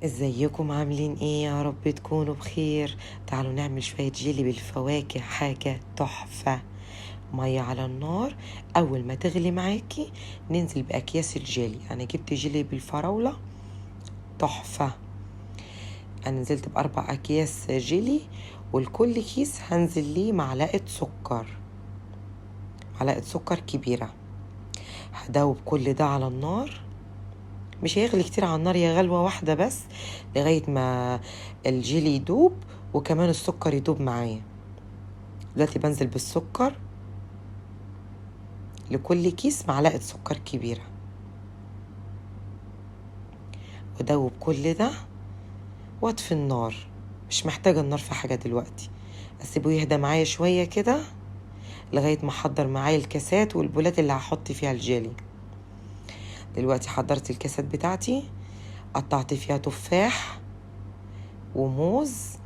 ازيكم عاملين ايه؟ يا رب تكونوا بخير. تعالوا نعمل شوية جيلي بالفواكه، حاجة تحفة. مية على النار، اول ما تغلي معاكي ننزل باكياس الجيلي. انا جبت جيلي بالفراولة تحفة. انا نزلت ب4 اكياس جيلي، والكل كيس هنزل ليه معلقة سكر، معلقة سكر كبيرة. هدوب كل ده على النار، مش هيغلي كتير على النار، يا غلوة واحدة بس لغاية ما الجيلي يدوب وكمان السكر يدوب معايا. دلوقتي بنزل بالسكر، لكل كيس معلقة سكر كبيرة، ودوب كل ده واطفي النار. مش محتاجة النار في حاجة دلوقتي، اسيبه يهدى معايا شوية كده لغاية ما احضر معايا الكاسات والبولات اللي هحط فيها الجيلي. دلوقتي حضرت الكاسات بتاعتي، قطعت فيها تفاح وموز،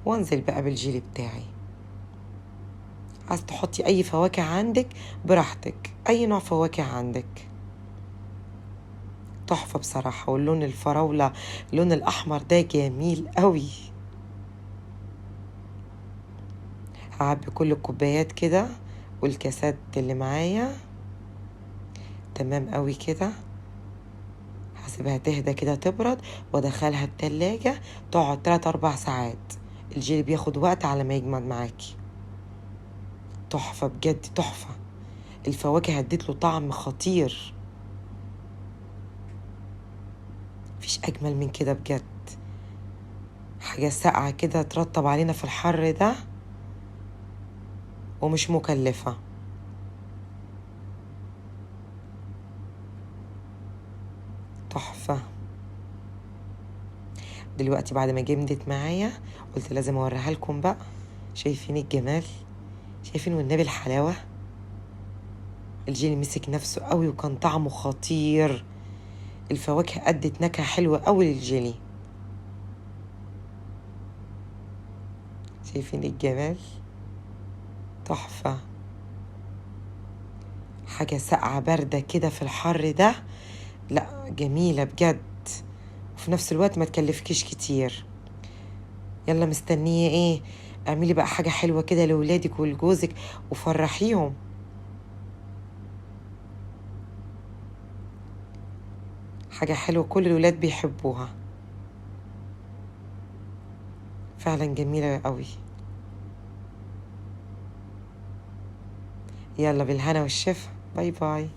وانزل بقى بالجيلي بتاعي. عايز تحطي اي فواكه عندك براحتك، اي نوع فواكه عندك تحفة بصراحة. واللون الفراولة، اللون الاحمر ده جميل قوي. هعبي كل الكوبايات كده والكاسات اللي معايا تمام قوي كده. هسيبها تهدى كده تبرد وادخلها التلاجة تقعد 3-4 ساعات. الجيلي بياخد وقت على ما يجمد معاكي. تحفة بجد تحفة. الفواكه اديت له طعم خطير، مفيش اجمل من كده بجد. حاجة ساقعة كده ترطب علينا في الحر ده ومش مكلفة. تحفة. دلوقتي بعد ما جمدت معايا قلت لازم اوريها لكم بقى. شايفين الجمال؟ شايفين والنبي الحلاوة؟ الجيلي مسك نفسه قوي وكان طعمه خطير. الفواكه ادت نكهة حلوة قوي للجيلي. شايفين الجمال؟ تحفة. حاجة ساقعة باردة كده في الحر ده، لا جميلة بجد، وفي نفس الوقت ما تكلفكيش كتير. يلا مستنية ايه؟ اعملي بقى حاجة حلوة كده لولادك ولجوزك وفرحيهم. حاجة حلوة كل الولاد بيحبوها، فعلا جميلة قوي. يلا بالهنا والشفا، باي باي.